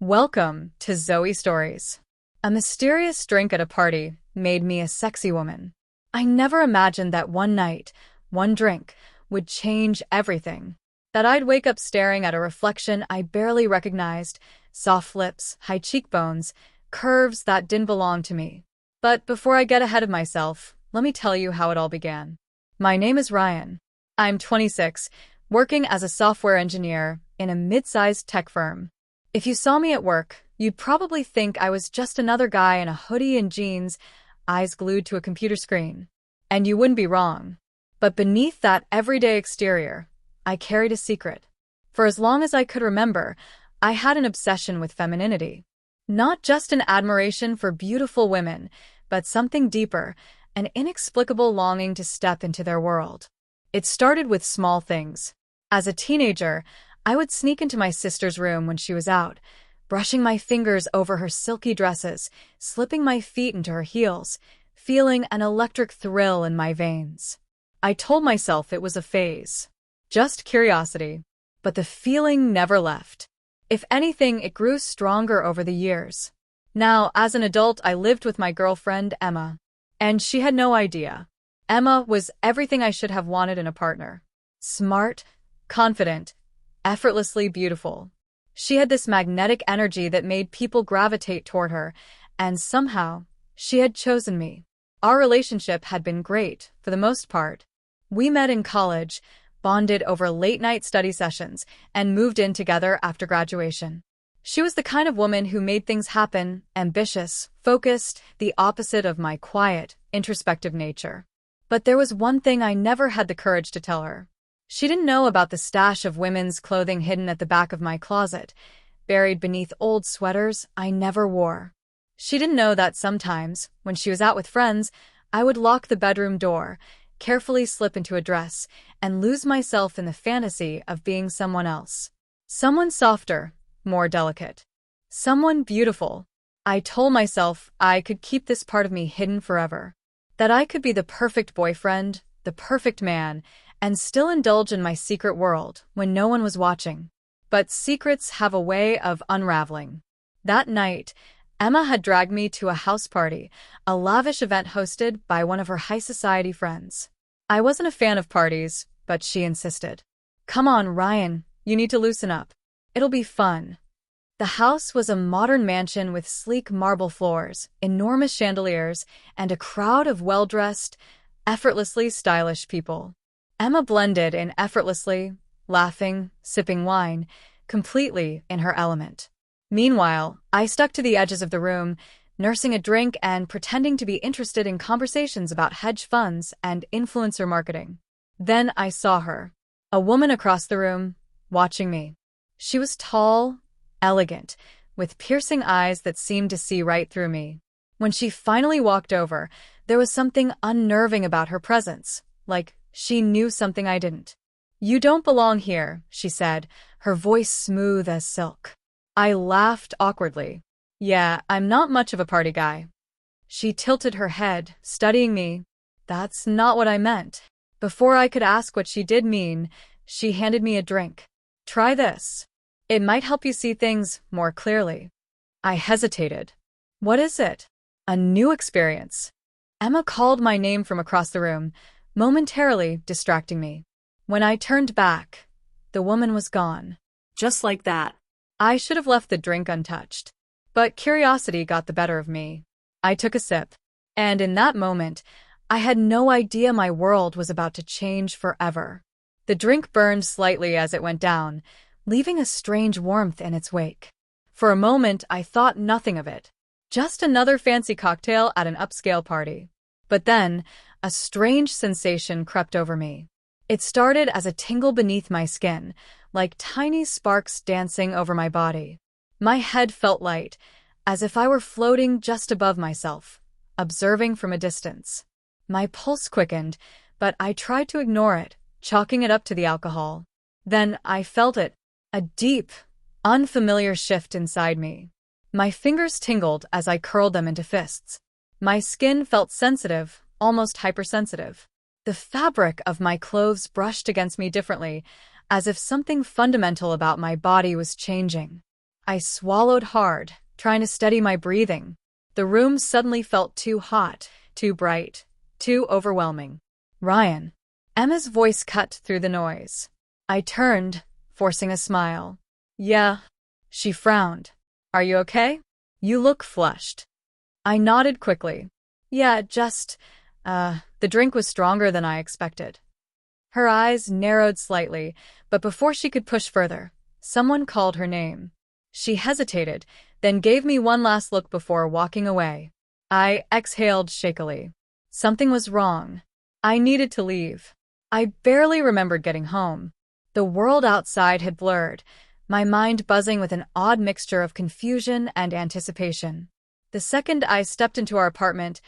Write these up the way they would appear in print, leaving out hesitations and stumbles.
Welcome to Zoe Stories. A mysterious drink at a party made me a sexy woman. I never imagined that one night, one drink, would change everything. That I'd wake up staring at a reflection I barely recognized, soft lips, high cheekbones, curves that didn't belong to me. But before I get ahead of myself, let me tell you how it all began. My name is Ryan. I'm 26, working as a software engineer in a mid-sized tech firm. If you saw me at work, you'd probably think I was just another guy in a hoodie and jeans, eyes glued to a computer screen. And you wouldn't be wrong. But beneath that everyday exterior, I carried a secret. For as long as I could remember, I had an obsession with femininity. Not just an admiration for beautiful women, but something deeper, an inexplicable longing to step into their world. It started with small things. As a teenager, I would sneak into my sister's room when she was out, brushing my fingers over her silky dresses, slipping my feet into her heels, feeling an electric thrill in my veins. I told myself it was a phase, just curiosity, but the feeling never left. If anything, it grew stronger over the years. Now, as an adult, I lived with my girlfriend, Emma, and she had no idea. Emma was everything I should have wanted in a partner. Smart, confident, effortlessly beautiful. She had this magnetic energy that made people gravitate toward her, and somehow, she had chosen me. Our relationship had been great, for the most part. We met in college, bonded over late-night study sessions, and moved in together after graduation. She was the kind of woman who made things happen, ambitious, focused, the opposite of my quiet, introspective nature. But there was one thing I never had the courage to tell her. She didn't know about the stash of women's clothing hidden at the back of my closet, buried beneath old sweaters I never wore. She didn't know that sometimes, when she was out with friends, I would lock the bedroom door, carefully slip into a dress, and lose myself in the fantasy of being someone else. Someone softer, more delicate. Someone beautiful. I told myself I could keep this part of me hidden forever. That I could be the perfect boyfriend, the perfect man, and still indulge in my secret world when no one was watching. But secrets have a way of unraveling. That night, Emma had dragged me to a house party, a lavish event hosted by one of her high society friends. I wasn't a fan of parties, but she insisted. "Come on, Ryan, you need to loosen up. It'll be fun." The house was a modern mansion with sleek marble floors, enormous chandeliers, and a crowd of well-dressed, effortlessly stylish people. Emma blended in effortlessly, laughing, sipping wine, completely in her element. Meanwhile, I stuck to the edges of the room, nursing a drink and pretending to be interested in conversations about hedge funds and influencer marketing. Then I saw her, a woman across the room, watching me. She was tall, elegant, with piercing eyes that seemed to see right through me. When she finally walked over, there was something unnerving about her presence, like she knew something I didn't. "You don't belong here," she said, her voice smooth as silk. I laughed awkwardly. "Yeah, I'm not much of a party guy." She tilted her head, studying me. "That's not what I meant." Before I could ask what she did mean, she handed me a drink. "Try this. It might help you see things more clearly." I hesitated. "What is it?" "A new experience." Emma called my name from across the room, momentarily distracting me. When I turned back, the woman was gone. Just like that. I should have left the drink untouched. But curiosity got the better of me. I took a sip. And in that moment, I had no idea my world was about to change forever. The drink burned slightly as it went down, leaving a strange warmth in its wake. For a moment, I thought nothing of it. Just another fancy cocktail at an upscale party. But then, a strange sensation crept over me. It started as a tingle beneath my skin, like tiny sparks dancing over my body. My head felt light, as if I were floating just above myself, observing from a distance. My pulse quickened, but I tried to ignore it, chalking it up to the alcohol. Then I felt it, a deep, unfamiliar shift inside me. My fingers tingled as I curled them into fists. My skin felt sensitive, almost hypersensitive. The fabric of my clothes brushed against me differently, as if something fundamental about my body was changing. I swallowed hard, trying to steady my breathing. The room suddenly felt too hot, too bright, too overwhelming. Ryan. Emma's voice cut through the noise. I turned, forcing a smile. Yeah. She frowned. Are you okay? You look flushed. I nodded quickly. Yeah, the drink was stronger than I expected. Her eyes narrowed slightly, but before she could push further, someone called her name. She hesitated, then gave me one last look before walking away. I exhaled shakily. Something was wrong. I needed to leave. I barely remembered getting home. The world outside had blurred, my mind buzzing with an odd mixture of confusion and anticipation. The second I stepped into our apartment,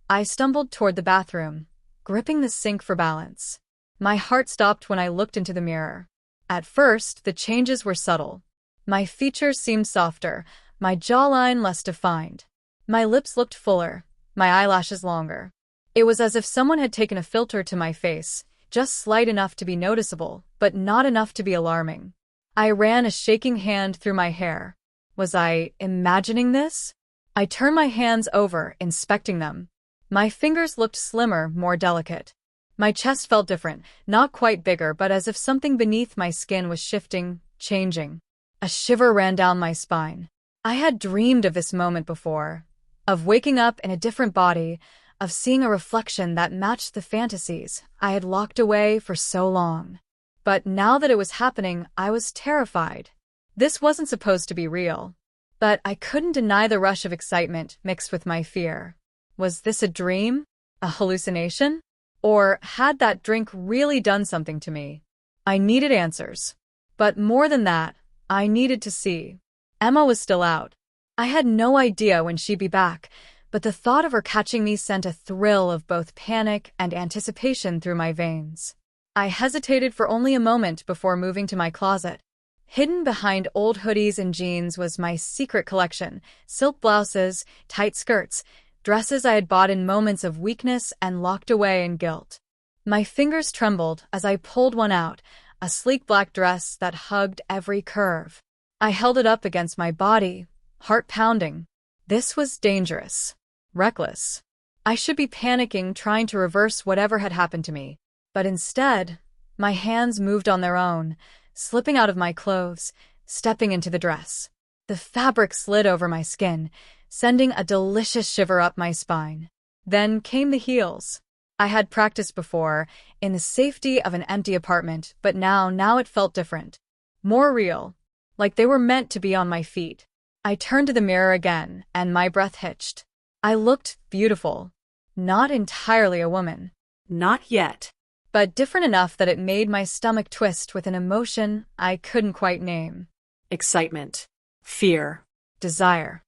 I stumbled toward the bathroom, gripping the sink for balance. My heart stopped when I looked into the mirror. At first, the changes were subtle. My features seemed softer, my jawline less defined. My lips looked fuller, my eyelashes longer. It was as if someone had taken a filter to my face, just slight enough to be noticeable, but not enough to be alarming. I ran a shaking hand through my hair. Was I imagining this? I turned my hands over, inspecting them. My fingers looked slimmer, more delicate. My chest felt different, not quite bigger, but as if something beneath my skin was shifting, changing. A shiver ran down my spine. I had dreamed of this moment before, of waking up in a different body, of seeing a reflection that matched the fantasies I had locked away for so long. But now that it was happening, I was terrified. This wasn't supposed to be real. But I couldn't deny the rush of excitement mixed with my fear. Was this a dream? A hallucination? Or had that drink really done something to me? I needed answers. But more than that, I needed to see. Emma was still out. I had no idea when she'd be back, but the thought of her catching me sent a thrill of both panic and anticipation through my veins. I hesitated for only a moment before moving to my closet. Hidden behind old hoodies and jeans was my secret collection: silk blouses, tight skirts, dresses I had bought in moments of weakness and locked away in guilt. My fingers trembled as I pulled one out, a sleek black dress that hugged every curve. I held it up against my body, heart pounding. This was dangerous. Reckless. I should be panicking, trying to reverse whatever had happened to me. But instead, my hands moved on their own, slipping out of my clothes, stepping into the dress. The fabric slid over my skin, sending a delicious shiver up my spine. Then came the heels. I had practiced before, in the safety of an empty apartment, but now it felt different. More real, like they were meant to be on my feet. I turned to the mirror again, and my breath hitched. I looked beautiful. Not entirely a woman. Not yet. But different enough that it made my stomach twist with an emotion I couldn't quite name. Excitement. Fear. Desire.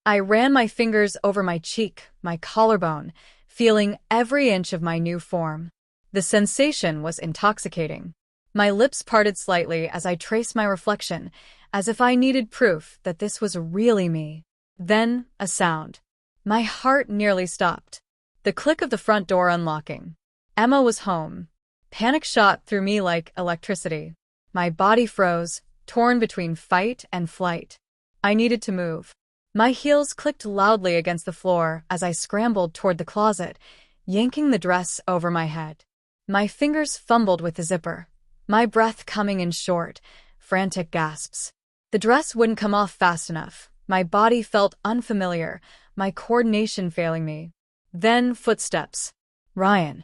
I ran my fingers over my cheek, my collarbone, feeling every inch of my new form. The sensation was intoxicating. My lips parted slightly as I traced my reflection, as if I needed proof that this was really me. Then, a sound. My heart nearly stopped. The click of the front door unlocking. Emma was home. Panic shot through me like electricity. My body froze, torn between fight and flight. I needed to move. My heels clicked loudly against the floor as I scrambled toward the closet, yanking the dress over my head. My fingers fumbled with the zipper, my breath coming in short, frantic gasps. The dress wouldn't come off fast enough. My body felt unfamiliar, my coordination failing me. Then footsteps. Ryan.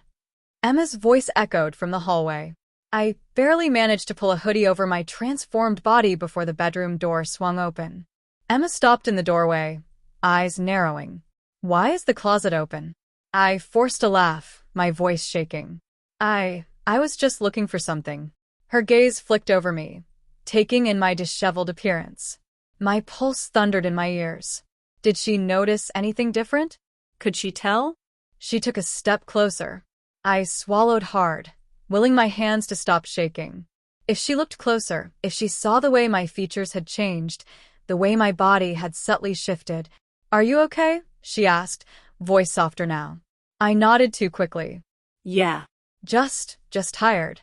Emma's voice echoed from the hallway. I barely managed to pull a hoodie over my transformed body before the bedroom door swung open. Emma stopped in the doorway, eyes narrowing. Why is the closet open? I forced a laugh, my voice shaking. I was just looking for something. Her gaze flicked over me, taking in my disheveled appearance. My pulse thundered in my ears. Did she notice anything different? Could she tell? She took a step closer. I swallowed hard, willing my hands to stop shaking. If she looked closer, if she saw the way my features had changed, the way my body had subtly shifted. Are you okay? She asked, voice softer now. I nodded too quickly. Yeah. Just tired.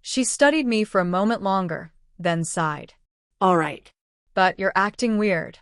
She studied me for a moment longer, then sighed. All right. But you're acting weird.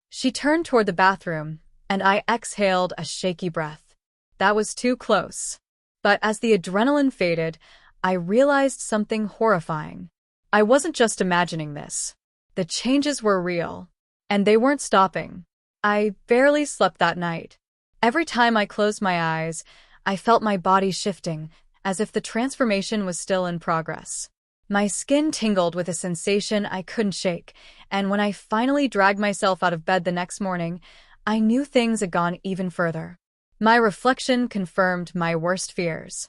She turned toward the bathroom, and I exhaled a shaky breath. That was too close. But as the adrenaline faded, I realized something horrifying. I wasn't just imagining this. The changes were real, and they weren't stopping. I barely slept that night. Every time I closed my eyes, I felt my body shifting, as if the transformation was still in progress. My skin tingled with a sensation I couldn't shake, and when I finally dragged myself out of bed the next morning, I knew things had gone even further. My reflection confirmed my worst fears.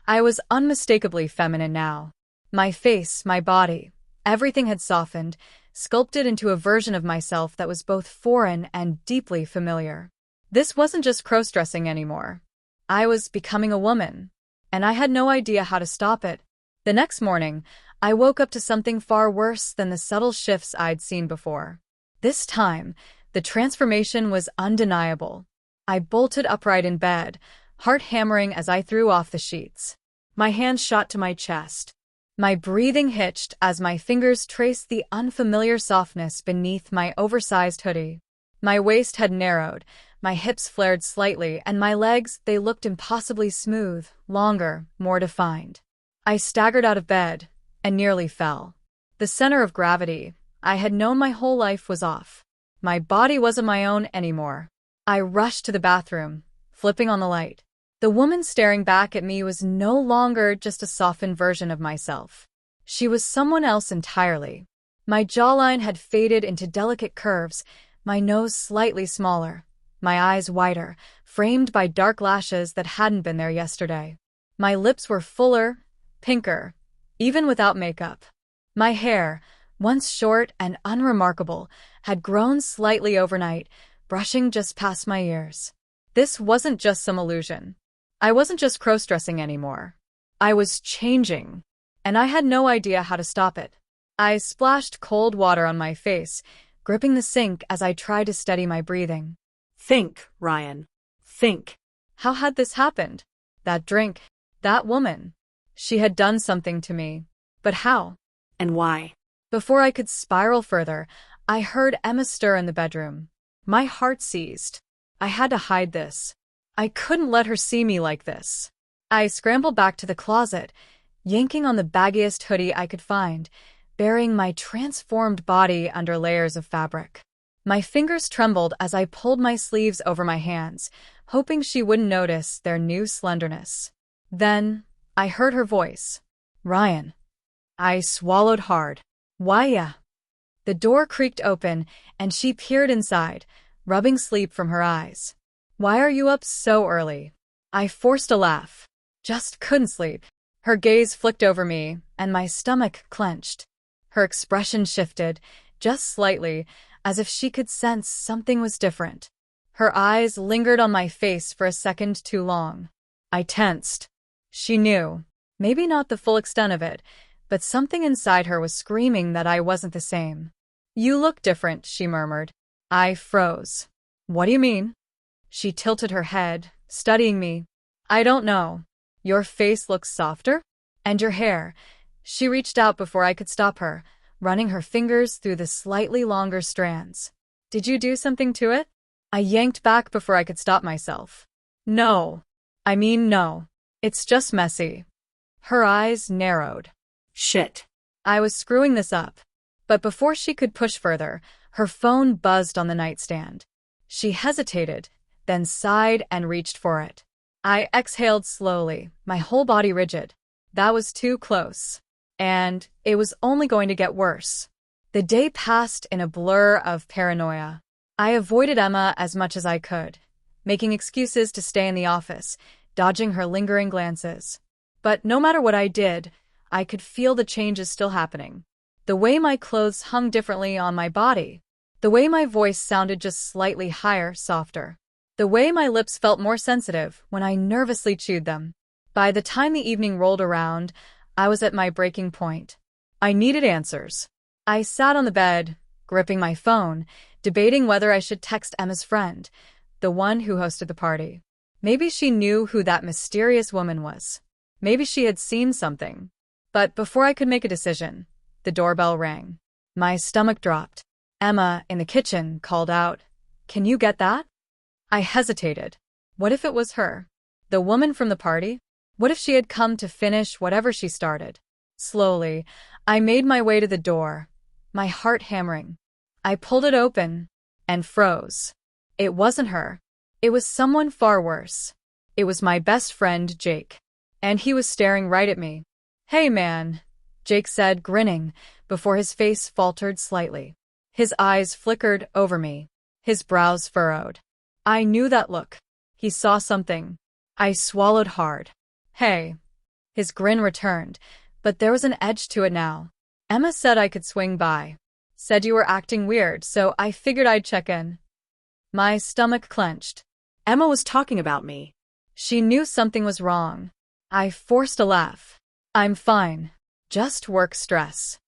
I was unmistakably feminine now. My face, my body, everything had softened, sculpted into a version of myself that was both foreign and deeply familiar. This wasn't just crossdressing anymore. I was becoming a woman, and I had no idea how to stop it. The next morning, I woke up to something far worse than the subtle shifts I'd seen before. This time, the transformation was undeniable. I bolted upright in bed, heart hammering as I threw off the sheets. My hands shot to my chest. My breathing hitched as my fingers traced the unfamiliar softness beneath my oversized hoodie. My waist had narrowed, my hips flared slightly, and my legs, they looked impossibly smooth, longer, more defined. I staggered out of bed and nearly fell. The center of gravity I had known my whole life was off. My body wasn't my own anymore. I rushed to the bathroom, flipping on the light. The woman staring back at me was no longer just a softened version of myself. She was someone else entirely. My jawline had faded into delicate curves, my nose slightly smaller, my eyes wider, framed by dark lashes that hadn't been there yesterday. My lips were fuller, pinker, even without makeup. My hair, once short and unremarkable, had grown slightly overnight, brushing just past my ears. This wasn't just some illusion. I wasn't just crossdressing anymore. I was changing, and I had no idea how to stop it. I splashed cold water on my face, gripping the sink as I tried to steady my breathing. Think, Ryan. Think. How had this happened? That drink, that woman. She had done something to me. But how? And why? Before I could spiral further, I heard Emma stir in the bedroom. My heart seized. I had to hide this. I couldn't let her see me like this. I scrambled back to the closet, yanking on the baggiest hoodie I could find, burying my transformed body under layers of fabric. My fingers trembled as I pulled my sleeves over my hands, hoping she wouldn't notice their new slenderness. Then, I heard her voice. Ryan. I swallowed hard. Why, yeah. The door creaked open, and she peered inside, rubbing sleep from her eyes. Why are you up so early? I forced a laugh. Just couldn't sleep. Her gaze flicked over me, and my stomach clenched. Her expression shifted, just slightly, as if she could sense something was different. Her eyes lingered on my face for a second too long. I tensed. She knew. Maybe not the full extent of it, but something inside her was screaming that I wasn't the same. You look different, she murmured. I froze. What do you mean? She tilted her head, studying me. I don't know. Your face looks softer? And your hair. She reached out before I could stop her, running her fingers through the slightly longer strands. Did you do something to it? I yanked back before I could stop myself. No. I mean no. It's just messy. Her eyes narrowed. Shit. I was screwing this up. But before she could push further, her phone buzzed on the nightstand. She hesitated, then sighed and reached for it. I exhaled slowly, my whole body rigid. That was too close. And it was only going to get worse. The day passed in a blur of paranoia. I avoided Emma as much as I could, making excuses to stay in the office, dodging her lingering glances. But no matter what I did, I could feel the changes still happening. The way my clothes hung differently on my body. The way my voice sounded just slightly higher, softer. The way my lips felt more sensitive when I nervously chewed them. By the time the evening rolled around, I was at my breaking point. I needed answers. I sat on the bed, gripping my phone, debating whether I should text Emma's friend, the one who hosted the party. Maybe she knew who that mysterious woman was. Maybe she had seen something. But before I could make a decision, the doorbell rang. My stomach dropped. Emma, in the kitchen, called out, "Can you get that?" I hesitated. What if it was her? The woman from the party? What if she had come to finish whatever she started? Slowly, I made my way to the door, my heart hammering. I pulled it open and froze. It wasn't her. It was someone far worse. It was my best friend, Jake. And he was staring right at me. "Hey, man," Jake said, grinning, before his face faltered slightly. His eyes flickered over me. His brows furrowed. I knew that look. He saw something. I swallowed hard. "Hey." His grin returned, but there was an edge to it now. "Emma said I could swing by. Said you were acting weird, so I figured I'd check in." My stomach clenched. Emma was talking about me. She knew something was wrong. I forced a laugh. "I'm fine. Just work stress."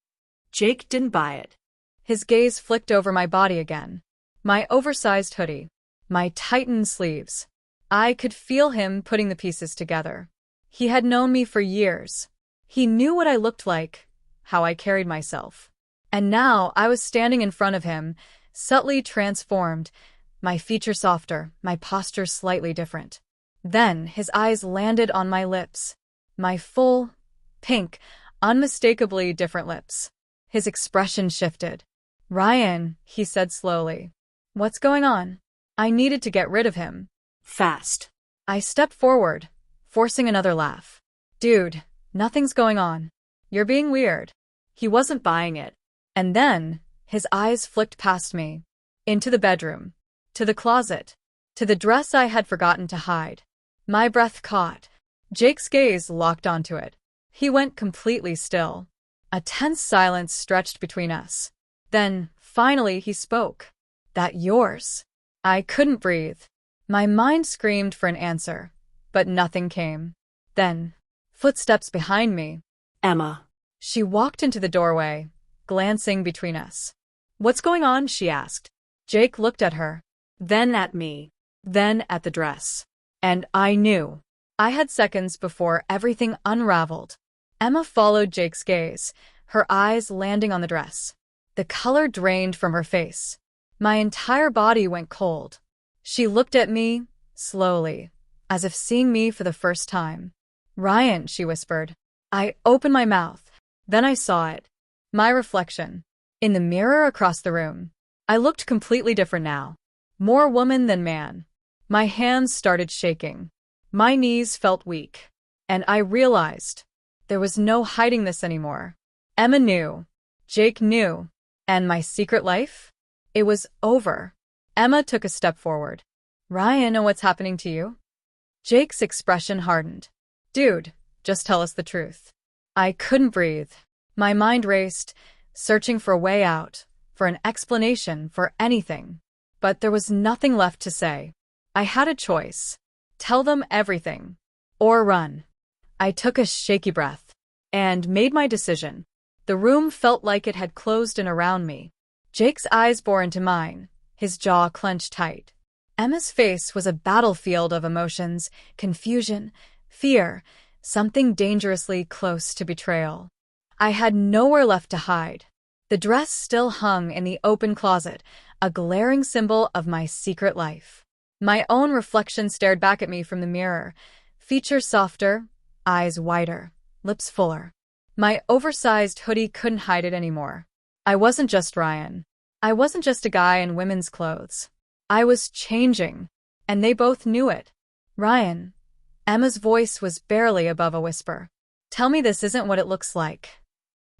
Jake didn't buy it. His gaze flicked over my body again. My oversized hoodie. My tightened sleeves. I could feel him putting the pieces together. He had known me for years. He knew what I looked like, how I carried myself. And now I was standing in front of him, subtly transformed, my features softer, my posture slightly different. Then his eyes landed on my lips. My full, pink, unmistakably different lips. His expression shifted. "Ryan," he said slowly. "What's going on?" I needed to get rid of him. Fast. I stepped forward, forcing another laugh. "Dude, nothing's going on. You're being weird." He wasn't buying it. And then, his eyes flicked past me. Into the bedroom. To the closet. To the dress I had forgotten to hide. My breath caught. Jake's gaze locked onto it. He went completely still. A tense silence stretched between us. Then, finally, he spoke. "That yours?" I couldn't breathe. My mind screamed for an answer, but nothing came. Then, footsteps behind me. Emma. She walked into the doorway, glancing between us. "What's going on?" she asked. Jake looked at her, then at me, then at the dress. And I knew. I had seconds before everything unraveled. Emma followed Jake's gaze, her eyes landing on the dress. The color drained from her face. My entire body went cold. She looked at me, slowly, as if seeing me for the first time. "Ryan," she whispered. I opened my mouth. Then I saw it. My reflection. In the mirror across the room. I looked completely different now. More woman than man. My hands started shaking. My knees felt weak. And I realized there was no hiding this anymore. Emma knew. Jake knew. And my secret life? It was over. Emma took a step forward. "Ryan, know what's happening to you?" Jake's expression hardened. "Dude, just tell us the truth." I couldn't breathe. My mind raced, searching for a way out, for an explanation, for anything. But there was nothing left to say. I had a choice. Tell them everything. Or run. I took a shaky breath. And made my decision. The room felt like it had closed in around me. Jake's eyes bore into mine, his jaw clenched tight. Emma's face was a battlefield of emotions, confusion, fear, something dangerously close to betrayal. I had nowhere left to hide. The dress still hung in the open closet, a glaring symbol of my secret life. My own reflection stared back at me from the mirror, features softer, eyes wider, lips fuller. My oversized hoodie couldn't hide it anymore. I wasn't just Ryan. I wasn't just a guy in women's clothes. I was changing, and they both knew it. "Ryan." Emma's voice was barely above a whisper. "Tell me this isn't what it looks like."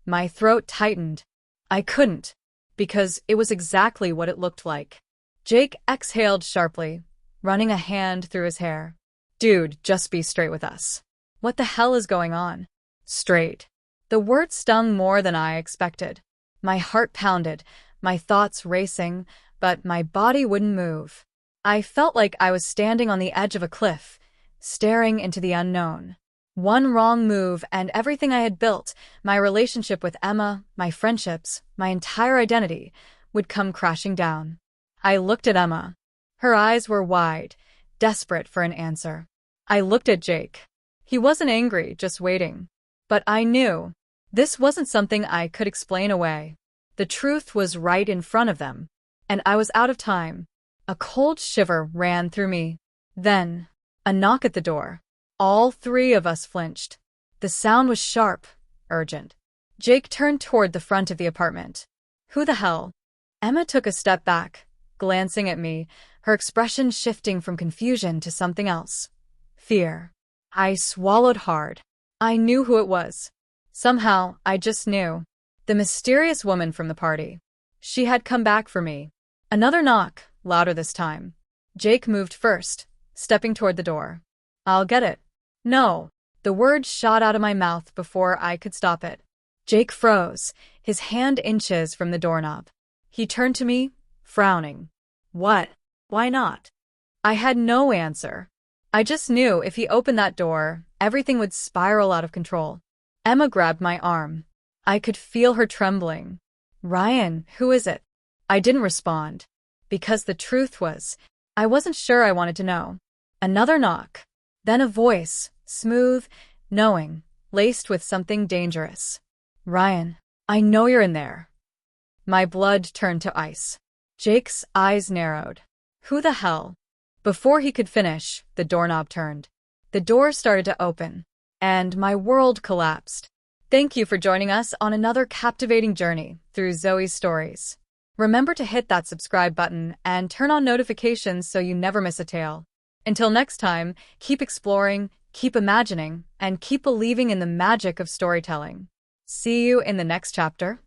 My throat tightened. I couldn't, because it was exactly what it looked like. Jake exhaled sharply, running a hand through his hair. "Dude, just be straight with us. What the hell is going on?" Straight. The word stung more than I expected. My heart pounded, my thoughts racing, but my body wouldn't move. I felt like I was standing on the edge of a cliff, staring into the unknown. One wrong move and everything I had built, my relationship with Emma, my friendships, my entire identity, would come crashing down. I looked at Emma. Her eyes were wide, desperate for an answer. I looked at Jake. He wasn't angry, just waiting. But I knew. This wasn't something I could explain away. The truth was right in front of them, and I was out of time. A cold shiver ran through me. Then, a knock at the door. All three of us flinched. The sound was sharp, urgent. Jake turned toward the front of the apartment. Who the hell? Emma took a step back, glancing at me, her expression shifting from confusion to something else. Fear. I swallowed hard. I knew who it was. Somehow, I just knew. The mysterious woman from the party. She had come back for me. Another knock, louder this time. Jake moved first, stepping toward the door. I'll get it. No. The word shot out of my mouth before I could stop it. Jake froze, his hand inches from the doorknob. He turned to me, frowning. What? Why not? I had no answer. I just knew if he opened that door, everything would spiral out of control. Emma grabbed my arm. I could feel her trembling. Ryan, who is it? I didn't respond. Because the truth was, I wasn't sure I wanted to know. Another knock. Then a voice, smooth, knowing, laced with something dangerous. Ryan, I know you're in there. My blood turned to ice. Jake's eyes narrowed. Who the hell? Before he could finish, the doorknob turned. The door started to open, and my world collapsed. Thank you for joining us on another captivating journey through Zoe's stories. Remember to hit that subscribe button and turn on notifications so you never miss a tale. Until next time, keep exploring, keep imagining, and keep believing in the magic of storytelling. See you in the next chapter.